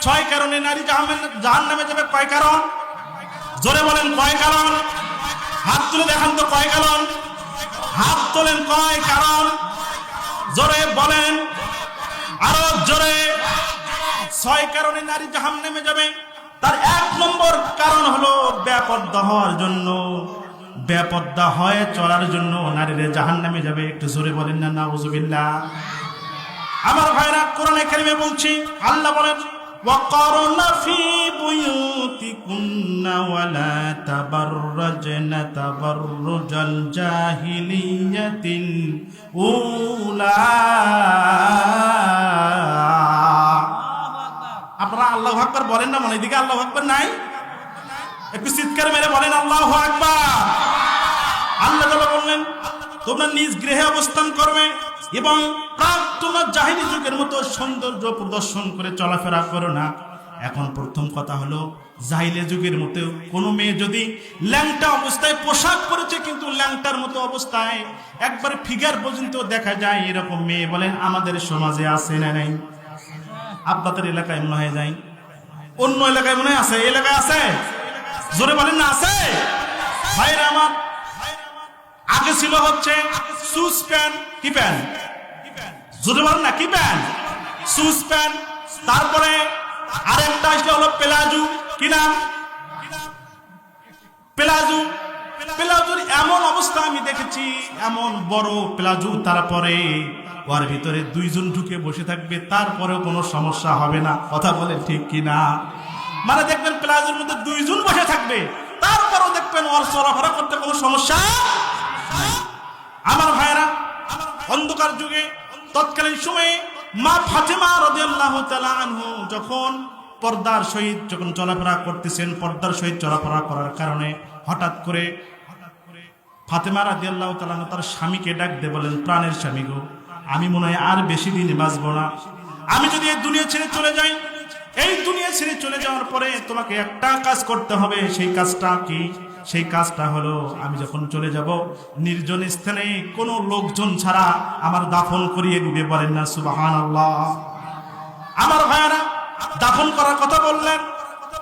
ছয় কারণে নারী জাহান্নামে যাবে। কয় কারণ? জোরে বলেন কয় কারণ? হাত তুলে দেখান তো কয় কারণ? হাত তোলেন কয় কারণ? জোরে বলেন, আরো জোরে। ছয় কারণে নারী জাহান্নামে যাবে। তার এক নম্বর কারণ হলো বেপরদা হওয়ার জন্য। বেপরদা হয়ে চলার জন্য নারীরা জাহান্নামে যাবে। একটু জোরে বলেন না নাউজুবিল্লাহ। আমার ভাইরা, কোরআনে কারিমে বলছি, আল্লাহ বলেন ওয়াকারনা ফি বুয়ুতিকুন্না ওয়ালা তাবাররাজনা তাবাররুজাল জাহিলিয়াতিল উলা। আপনারা আল্লাহু আকবার বলেন না? মনে দিকে আল্লাহু আকবার নাই? একটু চিৎকার মেরে বলেন আল্লাহু আকবার। আল্লাহ তাআলা বললেন তোমরা নিজ গৃহে অবস্থান করবে এবং প্রাক্তন জাহিলি যুগের মতো সৌন্দর্য প্রদর্শন করে চলাফেরা করো না। এখন প্রথম কথা হলো, জাহিলি যুগের মতো কোনো মেয়ে যদি ল্যাংটা অবস্থায় পোশাক পরেছে কিন্তু ল্যাংটার মতো অবস্থায় একবারে ফিগার পর্যন্ত দেখা যায়, এরকম মেয়ে বলেন আমাদের সমাজে আছে না নাই? আপনাদের এলাকায় মনে হয় যায়, অন্য এলাকায় মনে হয় আছে। এলাকায় আছে? জোরে বলেন না আছে? ভাইরা আমার, আগে ছিল হচ্ছে সুস প্যান্ট। কি প্যান্ট? জোরে বলেন না কি প্যান্ট? সুস প্যান্ট। তারপরে আরেকটা আসলে হলো প্লাজো। কি নাম? প্লাজো। প্লাজোর এমন অবস্থা আমি দেখেছি, এমন বড় প্লাজো, তারপরে ওর ভিতরে দুইজন ঢুকে বসে থাকবে, তারপরেও কোনো সমস্যা হবে না। কথা বলেন ঠিক কিনা? মানে দেখবেন প্লাজোর মধ্যে দুইজন বসে থাকবে, তারপরেও দেখবেন ওর চলাফেরা করতে কোনো সমস্যা নাই। আমার ভাইরা, অন্ধকার যুগে তৎকালীন সময়ে মা ফাতেমা রাদিয়াল্লাহু তাআলা আনহু যখন পর্দার সহিত যখন চলাফেরা করতেছেন, পর্দার সহিত চলাফেরা করার কারণে হঠাৎ করে ফাতেমা রাদিয়াল্লাহু তাআলা তার স্বামীকে ডাক দিয়ে বলেন, প্রাণের স্বামী গো, আমি মনে হয় আর বেশি দিন বাঁচবো না। আমি যদি এই দুনিয়া ছেড়ে চলে যাই, এই দুনিয়া ছেড়ে চলে যাওয়ার পরে তোমাকে একটা কাজ করতে হবে। সেই কাজটা কি? সেই কাজটা হলো, আমি যখন চলে যাব নির্জন স্থানে কোনো লোকজন ছাড়া আমার দাফন করিয়ে দিবে। বলেন না সুবহানাল্লাহ। আমার ভাইয়ারা, দাফন করার কথা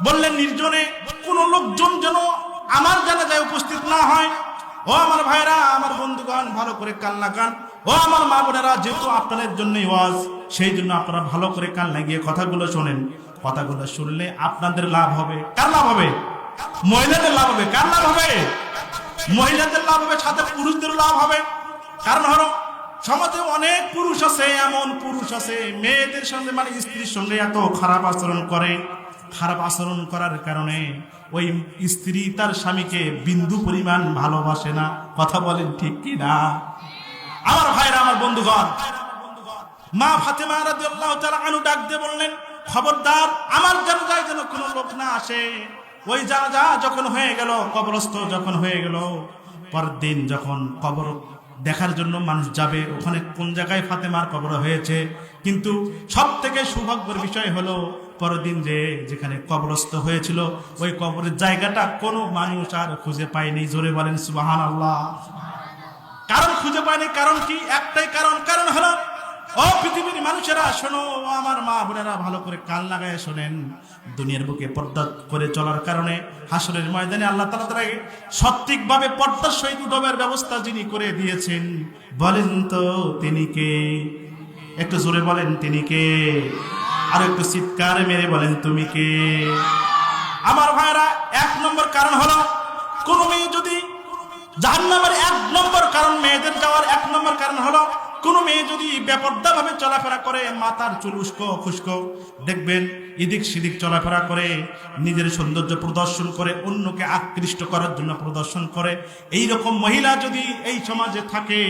বললেন নির্জনে, কোনো লোকজন যেন আমার জানাজায় উপস্থিত না হয়। ও আমার ভাইরা, আমার বন্ধুগণ, ভালো করে কান লাগান। ও আমার মা বোনেরা, যেহেতু আপনাদের জন্যই ওয়াজ, সেই জন্য আপনারা ভালো করে কান লাগিয়ে কথাগুলো শোনেন। কথাগুলো শুনলে আপনাদের লাভ হবে। কার লাভ হবে? মহিলাদের লাভ হবে। কার লাভ হবে? মহিলাদের লাভ হবে, সাথে পুরুষদের লাভ হবে। কারণ হলো সমাজে অনেক পুরুষ আছে, এমন পুরুষ আছে মেয়েদের সঙ্গে, মানে স্ত্রীর সঙ্গে এত খারাপ আচরণ করে। খারাপ আচরণ করার কারণে ওই স্ত্রী তার স্বামীকে বিন্দু পরিমাণ ভালোবাসে না। কথা বলেন ঠিক কি না? আমার ভাইরা, আমার বন্ধুগণ, মা ফাতেমা রাদিয়াল্লাহু তাআলা আনহা ডাক দিয়ে বললেন, খবরদার আমার জানাজায় যেন কোনো লোক না আসে। ওই জানাজা যখন হয়ে গেল, কবরস্থ যখন হয়ে গেল, পরের দিন যখন কবর দেখার জন্য মানুষ যাবে, ওখানে কোন জায়গায় ফাতেমার কবর হয়েছে, কিন্তু সব থেকে সৌভাগ্যের বিষয় হলো পরের দিন যেখানে কবরস্থ হয়েছিল ওই কবরের জায়গাটা কোনো মানুষ আর খুঁজে পায়নি। জোরে বলেন সুবহানাল্লাহ। কারণ খুঁজে পায়নি, কারণ কি? একটাই কারণ হলো, ও পৃথিবীর মানুষেরা শোনো, আমার মা বোনেরা ভালো করে কান লাগায় শোনেন। দুনিয়ার বুকে পর্দা করে চলার কারণে হাসরের ময়দানে আল্লাহ তাআলা তাকে সঠিকভাবে পর্দার সহিত উঠবার ব্যবস্থা যিনি করে দিয়েছেন, বলেন তো তিনি কে? একটু জোরে বলেন তিনি কে? আর একটু চিৎকার মেরে বলেন তুমি কে? আমার ভাইরা, এক নম্বর কারণ হলো, কোন মেয়ে যদি জাহান্নামের, এক নম্বর কারণ মেয়েদের যাওয়ার এক নম্বর কারণ হলো, কোন মেয়ে যদি বেপরদা ভাবে চলাফেরা করে, মাথার চুল উস্কো খুস্কো, দেখবেন এদিক সেদিক চলাফেরা করে, নিজের সৌন্দর্য প্রদর্শন করে, অন্যকে আকৃষ্ট করার জন্য প্রদর্শন করে, এই রকম মহিলা যদি এই সমাজে থাকে,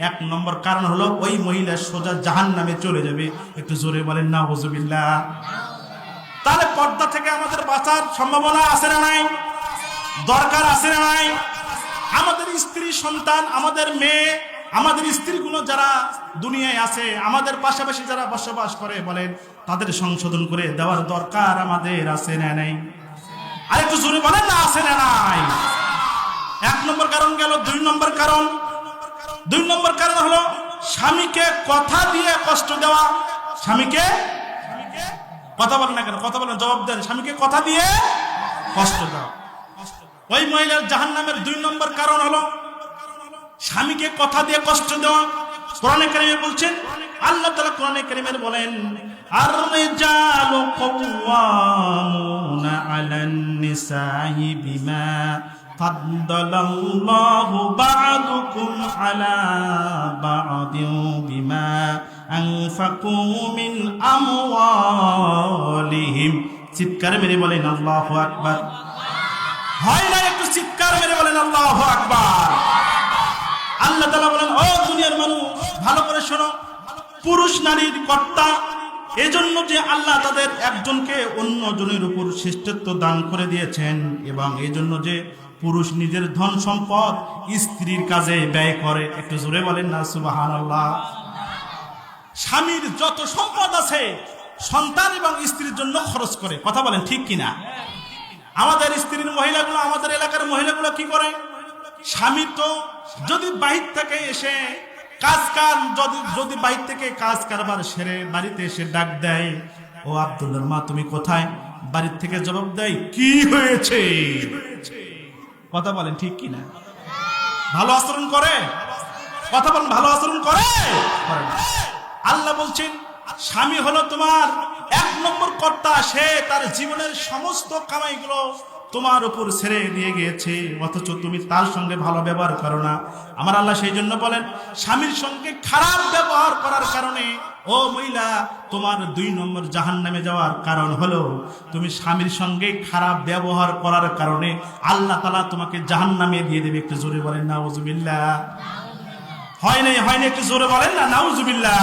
এক নম্বর কারণ হলো ওই মহিলা সোজা জাহান্নামে চলে যাবে। একটু জোরে বলেন নাউজুবিল্লাহ। তাহলে পর্দা থেকে আমাদের বাঁচার সম্ভাবনা আছে না নাই? দরকার আছে না নাই? আমাদের স্ত্রী সন্তান, আমাদের মেয়ে, আমাদের স্ত্রীগুলো যারা দুনিয়ায় আছে, আমাদের পাশাপাশি যারা বসবাস করে, বলেন তাদের সংশোধন করে দেওয়ার দরকার আমাদের আছে না নাই? আরেকটু জোরে বলেন না আছে না নাই? এক নম্বর কারণ গেল। দুই নম্বর কারণ হলো স্বামীকে কথা দিয়ে কষ্ট দেওয়া। স্বামীকে কথা বলেন না কেন? কথা বলেন, জবাব দেন। স্বামীকে কথা দিয়ে কষ্ট দাও। ওই মহিলার জাহান্নামের 2 নম্বর কারণ হলো স্বামীকে কথা দিয়ে কষ্ট দেওয়া। কোরআনে কারিমে বলছেন, আল্লাহ তাআলা কোরআনে কারিমে বলেন, আর-রিজালু কাওয়ামুনা আলান নিসাই বিমা ফাদ্দালাল্লাহু বা'দুকুম আলা বা'দিন বিমা আনফাকু মিন আমওয়ালিহিম। চিৎকার মেরে বলেন আল্লাহু আকবার। হয় না? একটু চিৎকার মেরে বলেন আল্লাহু আকবার। আল্লাহ তাআলা বলেন, ও দুনিয়ার মানুষ, ভালো করে শোনো, পুরুষ নারীর কর্তা। এজন্য যে আল্লাহ তাদের একজনকে অন্য জনের উপর শ্রেষ্ঠত্ব দান করে দিয়েছেন, এবং এজন্য যে পুরুষ নিজের ধন সম্পদ স্ত্রীর কাজে ব্যয় করে। একটু জোরে বলেন না সুবহানাল্লাহ। স্বামীর যত সম্পদ আছে সন্তান এবং স্ত্রীর জন্য খরচ করে। কথা বলেন ঠিক কিনা? আমাদের স্ত্রীর মহিলাগুলো, আমাদের এলাকার মহিলাগুলো কি করে? স্বামী তো যদি বাহির থেকে এসে যদি বাহির থেকে কাজ কারবার সেরে বাড়িতে এসে ডাক দেয়, ও আব্দুল্লাহর মা তুমি কোথায়? বাড়ির থেকে জবাব দেয়, কি হয়েছে? কথা বলেন ঠিক কিনা? ভালো আচরণ করে? কথা বলেন, ভালো আচরণ করে? আল্লাহ বলছেন, স্বামী হলো তোমার 1 নম্বর কর্তা। সে তার জীবনের সমস্ত কামাইগুলো তোমার উপর ছেড়ে দিয়ে গিয়েছে, অথচ তুমি তার সঙ্গে ভালো ব্যবহার করো না। আমার আল্লাহ সেই জন্য বলেন, স্বামীর সঙ্গে খারাপ ব্যবহার করার কারণে ও মহিলা, তোমার 2 নম্বর জাহান্নামে যাওয়ার কারণ হলো তুমি স্বামীর সঙ্গে খারাপ ব্যবহার করার কারণে আল্লাহ তাআলা তোমাকে জাহান্নামে দিয়ে দেবে। একটু জোরে বলেন নাউজুবিল্লাহ। হয় নাই? একটু জোরে বলেন না নাউজুবিল্লাহ।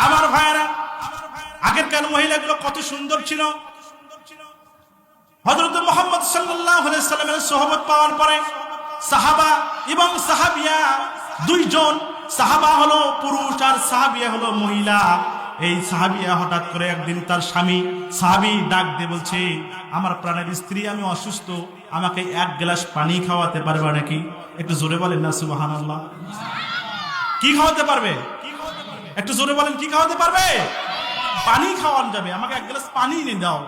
আমার ভাইয়েরা, আগেরকার মহিলাগুলো কত সুন্দর ছিল। হযরত মুহাম্মদ সাল্লাল্লাহু আলাইহি সাল্লামের সোহবত পাওয়ার পরে সাহাবা এবং সাহাবিয়া, 2 জন, সাহাবা হলো পুরুষ আর সাহাবিয়া হলো মহিলা। এই সাহাবিয়া হঠাৎ করে একদিন তার সাহাবী ডাক দিয়ে বলছে, আমার প্রাণের স্ত্রী, আমি অসুস্থ, আমাকে 1 গ্লাস পানি খাওয়াতে পারবে নাকি? একটু জোরে বলেন না সুবহানাল্লাহ। কি খাওয়াতে পারবে? একটু জোরে বলেন, কি খাওয়াতে পারবে? পানি খাওয়ানো যাবে, আমাকে 1 গ্লাস পানি এনে দাও।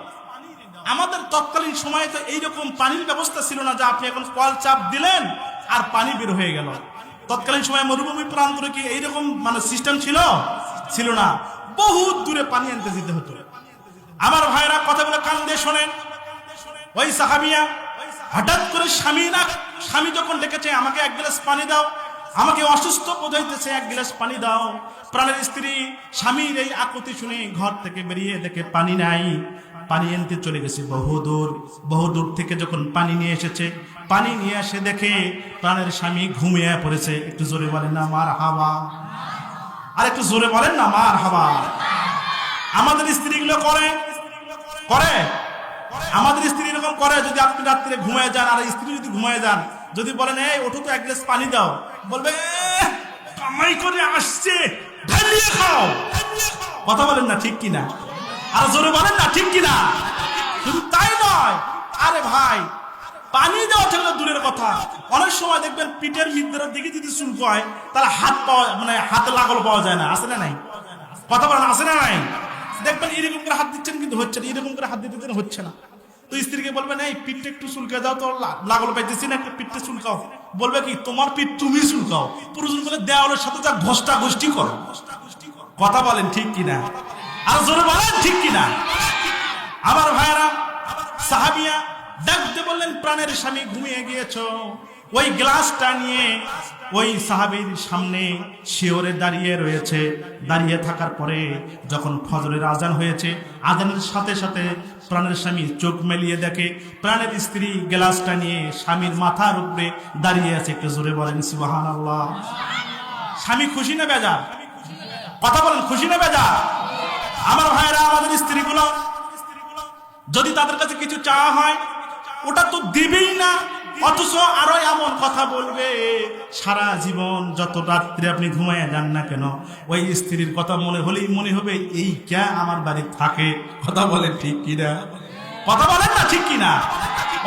আমাদের তৎকালীন সময়ে তো এইরকম পানির ব্যবস্থা ছিল না যে আপনি এখন কল চাপ দিলেন আর পানি বের হয়ে গেল। তৎকালীন সময়ে মরুভূমি প্রান্তরে কি এইরকম সিস্টেম ছিল না। বহুত দূরে পানি আনতে যেতে হতো। আমার ভাইরা, কথাগুলো কান দিয়ে শোনেন। ওই সাহাবিয়া হঠাৎ করে স্বামী যখন ডেকেছে, আমাকে 1 গ্লাস পানি দাও, আমাকে অসুস্থ বোধ হইতেছে, 1 গ্লাস পানি দাও। প্রাণের স্ত্রী স্বামীর এই আকুতি শুনে ঘর থেকে বেরিয়ে দেখে পানি নাই। পানি আনতে চলে গেছে বহুদূর থেকে যখন পানি নিয়ে এসেছে, পানি নিয়ে এসে দেখে প্রাণের স্বামী ঘুমিয়ে পড়েছে। একটু জোরে বলেন না মারহাবা। আর একটু জোরে বলেন না মারহাবা। আমাদের স্ত্রীগুলো করে আমাদের স্ত্রী এরকম করে। যদি আপনি রাত্রে ঘুমিয়ে যান আর স্ত্রী যদি ঘুমিয়ে যান, যদি বলেন এই ওঠো তো 1 গ্লাস পানি দাও, বলবে কামাই করে আসছে, ঢালিয়ে খাও। কথা বলেন না ঠিক কিনা? আর জোরে বলেন না ঠিক কিনা? শুধু তাই নয়, আরে ভাই, পানি দেওয়া থাকলে দূরের কথা, অনেক সময় দেখবেন পিঠের ভিতরের দিকে যদি চুলকো হয়, তাহলে হাতে লাগল পাওয়া যায় না। আছে না নাই? কথা বলেন, আছে না নাই? দেখবেন এরকম করে হাত দিচ্ছেন কিন্তু হচ্ছে না, এরকম করে হাত দিতে হচ্ছে না। তো স্ত্রীকে বলবেন, এই পিঠটা একটু চুলকে দাও, তো লাগল পাইতেছি না, একটু পিঠটা চুলকাও। বলবে কি, তোমার পিঠ তুমি চুলকাও, প্রয়োজন বলে দেওয়ালের সাথে যা ঘষ্টা ঘষ্টি করো। কথা বলেন ঠিক কিনা? আর জোরে বলেন ঠিক কিনা? আমার ভাইরা, সাহাবিয়া ডাকতে বললেন, প্রাণের স্বামী ঘুমিয়ে গিয়েছো। ওই গ্লাসটা নিয়ে ওই সাহাবীর সামনে শিওরে দাঁড়িয়ে রয়েছে। দাঁড়িয়ে থাকার পরে যখন ফজরের আজান হয়েছে, আজানের সাথে সাথে প্রাণের স্বামী চোখ মেলিয়ে দেখে প্রাণের স্ত্রী গ্লাসটা নিয়ে স্বামীর মাথার উপরে দাঁড়িয়ে আছে। একটু জোরে বলেন সুবহানাল্লাহ। স্বামী খুশি না বেজার? কথা বলেন, খুশি না বেজার? আমার ভাইরা, আমাদের স্ত্রীগুলো যদি তাদের কাছে কিছু চাওয়া হয়, ওটা তো দিবেই না, অথচ আরো এমন কথা বলবে, সারা জীবন যত রাত্রে আপনি ঘুমায় যান না কেন, ওই স্ত্রীর কথা মনে হলেই মনে হবে এই কে আমার বাড়ি থাকে। কথা বলেন ঠিক কিনা? কথা বলেন না ঠিক কিনা?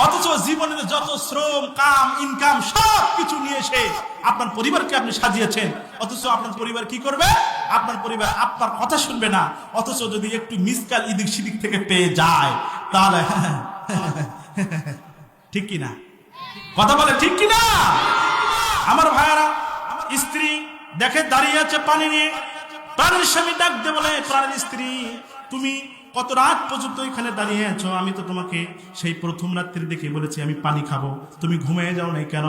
অথচ জীবনের যত শ্রম কাম ইনকাম সব কিছু নিয়ে এসে আপনার পরিবারকে আপনি সাজিয়েছেন, অথচ আপনার পরিবার কি করবে? আপনার পরিবার আপনার কথা শুনবে না। অথচ যদি একটু মিসকাল ইদিক সিদিক থেকে পেয়ে যায় তাহলে ঠিক কিনা? কথা বলে ঠিক কিনা? আমার ভাইয়ারা, স্ত্রী দেখে দাঁড়িয়ে আছে পানি নিয়ে, প্রাণের স্বামী ডাক দিয়ে বলে, প্রাণের স্ত্রী তুমি কত রাত পর্যন্ত এখানে দাঁড়িয়ে আছো? আমি তো তোমাকে সেই প্রথম রাত্রির দেখে বলেছি আমি পানি খাবো, তুমি ঘুমিয়ে যাও নাই কেন?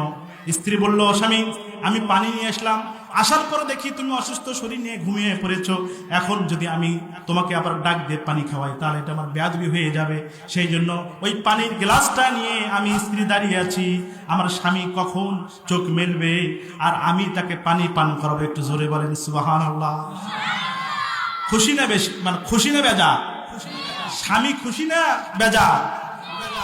স্ত্রী বলল, স্বামী আমি পানি নিয়ে আসলাম, আসার পরে দেখি তুমি অসুস্থ শরীর নিয়ে ঘুমিয়ে পড়েছো, এখন যদি আমি তোমাকে আবার ডাক দিয়ে পানি খাওয়াই তাহলে এটা আমার বেয়াদবি হয়ে যাবে, সেই জন্য ওই পানির গ্লাসটা নিয়ে আমি স্ত্রী দাঁড়িয়ে আছি, আমার স্বামী কখন চোখ মেলবে আর আমি তাকে পানি পান করাবো। একটু জোরে বলেন সুবহানাল্লাহ। খুশি না বেশি, মানে খুশি না বেজা? স্বামী খুশি না বেজা?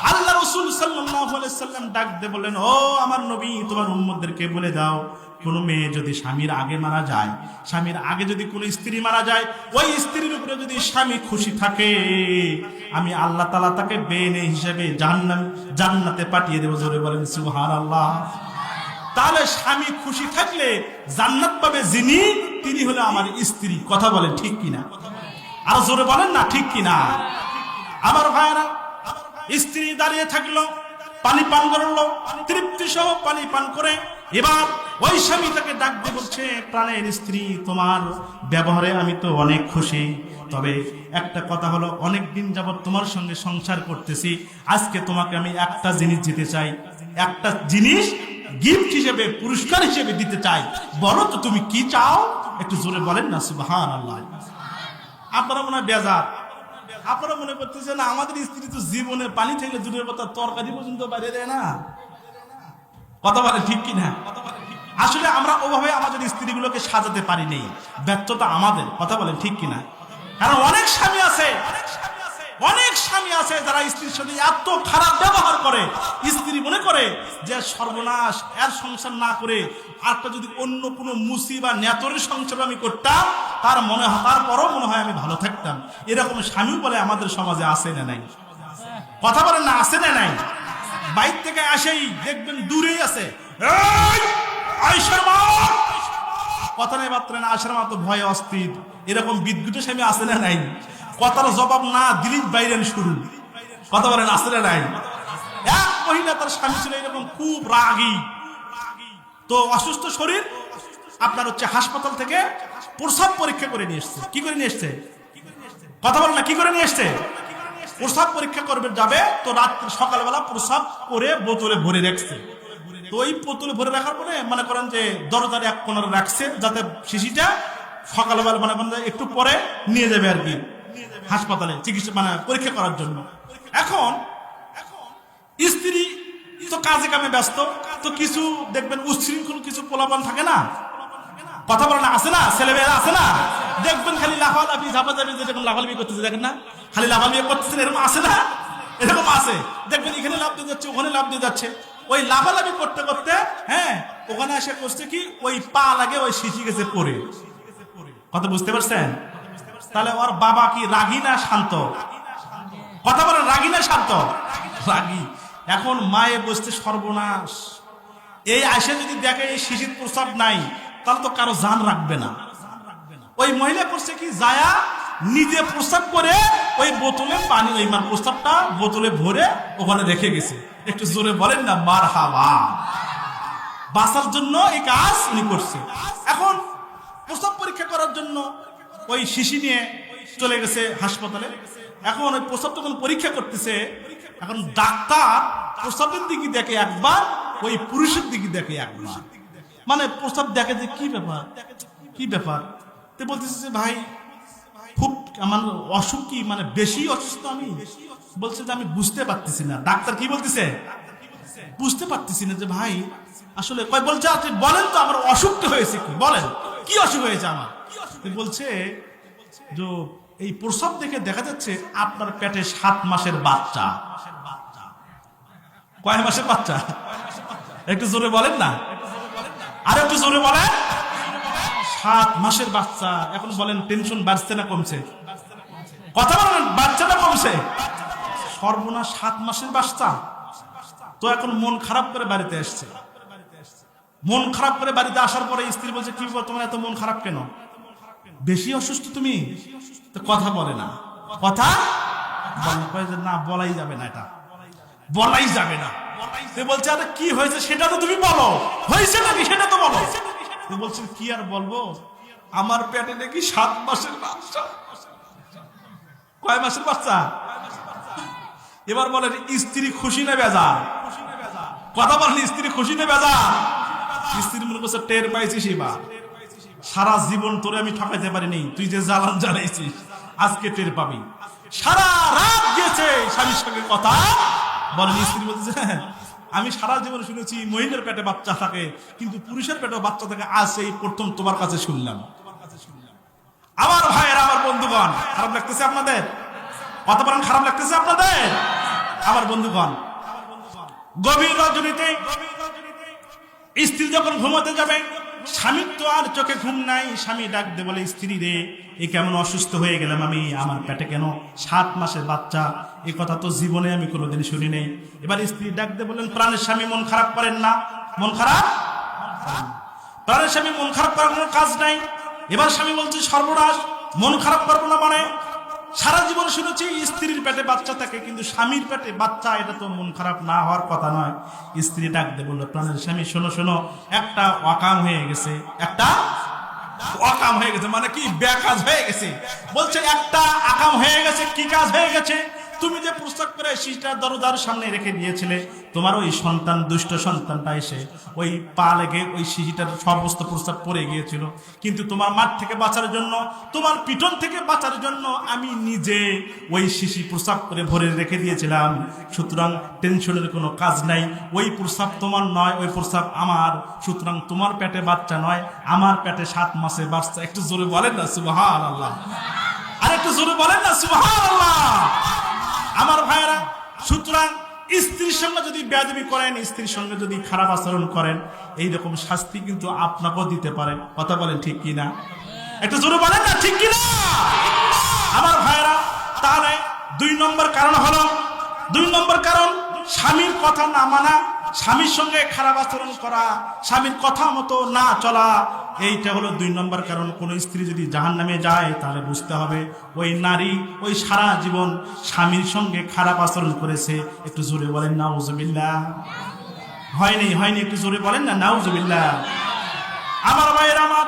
আল্লাহ রাসূল সাল্লাল্লাহু আলাইহি সাল্লাম ডাক দিয়ে বললেন, ও আমার নবী তোমার উম্মতদেরকে বলে দাও, কোন মেয়ে যদি স্বামীর আগে মারা যায়, স্বামীর আগে যদি কোনো স্ত্রী মারা যায়, ওই স্ত্রীর উপরে যদি স্বামী খুশি থাকে আমি আল্লাহ তাআলা তাকে বেনে হিসেবে জান্নাতে পাঠিয়ে দেব। জোরে বলেন সুবহানাল্লাহ। তাহলে স্বামী খুশি থাকলে জান্নাত পাবে যিনি, তিনি হলো আমার স্ত্রী। কথা বলেন ঠিক কিনা? আর জোরে বলেন না ঠিক কিনা? আমার ভাইরা, স্ত্রী দাঁড়িয়ে থাকলো, পানি পান করলো, তৃপ্তি সহ পানি পান করে এবার ওই স্বামী তাকে ডাক দিয়ে বলছে, প্রাণের স্ত্রী তোমার ব্যবহারে আমি তো অনেক খুশি, তবে একটা কথা হলো অনেক দিন যাবত তোমার সঙ্গে সংসার করতেছি, আজকে তোমাকে আমি একটা জিনিস দিতে চাই, একটা জিনিস গিফট হিসেবে পুরস্কার হিসেবে দিতে চাই, বলো তো তুমি কি চাও? একটু জোরে বলেন না সুবহানাল্লাহ। আপনারা মনে হয় বেজার, আপনারা মনে করতেছেন আমাদের স্ত্রী তো জীবনে পানি থেকে দূরের কথা তরকারি পর্যন্ত বাইরে দেয় না। কথা বলে ঠিক কিনা? আসলে আমরা ওভাবে আমাদের স্ত্রীগুলোকে সাজাতে পারি নেই, ব্যর্থতা আমাদের। কথা বলেন ঠিক কিনা? কারণ অনেক স্বামী আছে যারা স্ত্রীর সাথে এত খারাপ ব্যবহার করে, স্ত্রী মনে করে যে সর্বনাশ, এর সংসার না করে আরেকটা যদি অন্য কোনো মুসি বা নেতরের সংসার আমি করতাম তারপরও মনে হয় আমি ভালো থাকতাম। এরকম স্বামী বলে আমাদের সমাজে আছে না নাই? কথা বলেন না, আছে না নাই? বাইর থেকে আসেই দেখবেন দূরেই আছে, কথা নেই বার্তা না, আসার মতো ভয় অস্থির, এরকম বিদ্যুতের স্বামী আছে না নাই? কথার জবাব না দিলেই বাইরে শুরু। কথা বলেন আছে না নাই? এক মহিলা তার স্বামী ছিল এরকম খুব রাগী, তো অসুস্থ শরীর, আপনার হচ্ছে হাসপাতাল থেকে প্রস্রাব পরীক্ষা করে নিয়ে এসছে। কি করে নিয়ে এসছে? কথা বলেন না, কি করে নিয়ে এসছে? প্রস্রাব পরীক্ষা করবে যাবে, তো রাত্রে সকালবেলা প্রস্রাব করে বোতলে ভরে রাখছে। তো ওই বোতলে ভরে রাখার পরে মনে করেন যে দরজার এক কোণে রাখছে, যাতে শিশিটা সকালবেলা মনে করেন একটু পরে নিয়ে যাবে আর কি হাসপাতালে চিকিৎসা, মানে পরীক্ষা করার জন্য। এখন স্ত্রী তো কাজে কামে ব্যস্ত, তো কিছু দেখবেন উচ্ছৃঙ্খল কিছু পোলাপান থাকে না, কথা বলে না, আছে না, ছেলেমেয়েরা আছে না, দেখবেন খালি লাফালাফি ঝাপাঝাপি, যেরকম লাফালাফি করতেছে দেখেন না, খালি লাফালাফি করতেছেন, এরকম আছে না? এরকম আছে, দেখবেন এখানে লাফ দিয়ে যাচ্ছে, ওখানে লাফ দিয়ে যাচ্ছে। ওই লাফালাফি করতে করতে হ্যাঁ ওখানে এসে করছে কি, ওই পা লাগে ওই শিশি গেছে পরে। কথা বুঝতে পারছেন? তাহলে ওর বাবা কি রাগী না শান্ত? কথা বলেন, রাগী না শান্ত? রাগী। এখন মায়ে বসতে সর্বনাশ, এই আইসা যদি দেখে এই শিশির প্রস্রাব নাই তাহলে তো কারো জান রাখবে না। ওই মহিলা করছে কি, যায়া নিজে প্রস্রাব করে ওই বোতলে পানি, ওই মানে প্রস্রাবটা বোতলে ভরে ওখানে রেখে গেছে। একটু জোরে বলেন না মারহাবা। বাঁচার জন্য এই কাজ উনি করছে। এখন প্রস্রাব পরীক্ষা করার জন্য ওই শিশি নিয়ে চলে গেছে হাসপাতালে। এখন ওই প্রস্রাব যখন পরীক্ষা করতেছে, এখন ডাক্তার প্রস্রাবের দিকে দেখে একবার, ওই পুরুষের দিকে দেখে একবার, মানে প্রস্তাব দেখে যে কি ব্যাপার, কি ব্যাপার। তো বলতেছে যে ভাই খুব আমার অসুখ, কি মানে বেশি অসুস্থ আমি? বলছে যে আমি বুঝতে পারতেছি না। ডাক্তার কি বলতেছে? বুঝতে পারতেছি না যে ভাই আসলে কয়। বলছে আপনি বলেন তো আমার অসুখটা হয়েছে কি, বলেন কি অসুখ হয়েছে আমার? বলছে যে এই প্রস্রাব দেখে দেখা যাচ্ছে আপনার পেটে 7 মাসের বাচ্চা। কয় মাসের বাচ্চা? একটু জোরে বলেন না, আর একটু জোরে বলেন। 7 মাসের বাচ্চা। এখন বলেন টেনশন বাড়ছে না কমছে? কথা বলেন, বাচ্চাটা কমছে? সর্বনাশ, 7 মাসের বাচ্চা। তো এখন মন খারাপ করে বাড়িতে আসছে। মন খারাপ করে বাড়িতে আসার পরে স্ত্রী বলছে, কি ব্যাপার তোমার এত মন খারাপ কেন? বেশি অসুস্থ তুমি? তো কথা বলে না, কথা না, বলাই যাবে না, এটা বলাই যাবে না। বলছে আরে কি হয়েছে সেটা তো তুমি বলো, হয়েছে নাকি সেটা তো বলো। বলছে কি আর বলবো, আমার পেটে নাকি 7 মাসের বাচ্চা। কয় মাসের বাচ্চা? এবার বলেন স্ত্রী খুশি না বেজার? কথা বলেন, স্ত্রী খুশি না বেজার? স্ত্রী মনে করছে টের পাইছিস এবার, সারা জীবন তোরে আমি ঠকাইতে পারিনি, তুই যে জ্বালান জ্বালাইছিস আজকে টের পাবি। সারা রাত গেছে স্বামীর সঙ্গে কথা বলেন। স্ত্রী বলছে আমি সারা জীবন শুনেছি মহিলার পেটে বাচ্চা থাকে, কিন্তু পুরুষের পেটে বাচ্চা থাকে আজ এই প্রথম তোমার কাছে শুনলাম। আমার ভাইয়েরা, আমার বন্ধুগণ, খারাপ লাগতেছে আপনাদের? কথা বলেন, খারাপ লাগতেছে আপনাদের? আমার বন্ধুগণ, গভীর রজনীতে স্ত্রী যখন ঘুমাতে যাবে, স্বামীর তো আর চোখে ঘুম নাই। স্বামী ডাক দে বলে, স্ত্রী রে এ কেমন অসুস্থ হয়ে গেলাম আমি, আমার পেটে কেন 7 মাসের বাচ্চা? এই কথা তো জীবনে আমি কোনোদিন শুনি নেই। এবার স্ত্রী ডাক দে বলেন, প্রাণের স্বামী মন খারাপ করেন না। মন খারাপ? প্রাণের স্বামী মন খারাপ করার কোনো কাজ নাই। এবার স্বামী বলছে, সর্বনাশ, মন খারাপ করবো না মানে? সারা জীবন শুনেছি স্ত্রীর পেটে বাচ্চা থাকে, কিন্তু স্বামীর পেটে বাচ্চা, এটা তো মন খারাপ না হওয়ার কথা নয়। স্ত্রী ডাক দে বললো, প্রাণের স্বামী শোনো শোনো, একটা অকাম হয়ে গেছে। একটা অকাম হয়ে গেছে মানে কি? বেকাজ হয়ে গেছে। বলছে একটা আকাম হয়ে গেছে। কি কাজ হয়ে গেছে? তুমি যে প্রস্তাব করে শিশুটার দরজার সামনে রেখে দিয়েছিলে, তোমার ওই সন্তান, দুষ্ট সন্তানটা এসে ওই পা লেগে ওই শিশুটার সমস্ত প্রস্তাব পড়ে গিয়েছিল। কিন্তু তোমার মাঠ থেকে বাঁচার জন্য, তোমার পিটন থেকে বাঁচার জন্য আমি নিজে ওই শিশি প্রস্তাব করে ভরে রেখে দিয়েছিলাম। সুতরাং টেনশনের কোনো কাজ নাই। ওই প্রস্তাব তোমার নয়, ওই প্রস্তাব আমার। সুতরাং তোমার পেটে বাচ্চা নয়, আমার পেটে 7 মাসের বাচ্চা। একটু জোরে বলেন না সুবহানাল্লাহ। আর একটু জোরে বলেন না সুবহানাল্লাহ। আমার ভাইয়েরা, সুতরাং স্ত্রীর সঙ্গে যদি বেয়াদবি করেন, স্ত্রীর সঙ্গে যদি খারাপ আচরণ করেন, এইরকম শাস্তি কিন্তু আপনাকেও দিতে পারে। কথা বলেন ঠিক কিনা? একটু জোরে বলেন না ঠিক কিনা? আমার ভাইয়েরা, তাহলে 2 নম্বর কারণ হলো, 2 নম্বর কারণ স্বামীর কথা না মানা, স্বামীর সঙ্গে খারাপ আচরণ করা, স্বামীর কথা মতো না চলা। এইটা হলো 2 নম্বর কারণ। কোন স্ত্রী যদি জাহান্নামে যায়, তাহলে বুঝতে হবে ওই নারী ওই সারা জীবন স্বামীর সঙ্গে খারাপ আচরণ করেছে। একটু জোরে বলেন নাউজুবিল্লাহ। হয়নি, একটু জোরে বলেন না নাউজুবিল্লাহ। আমার ভাইয়েরা, আমার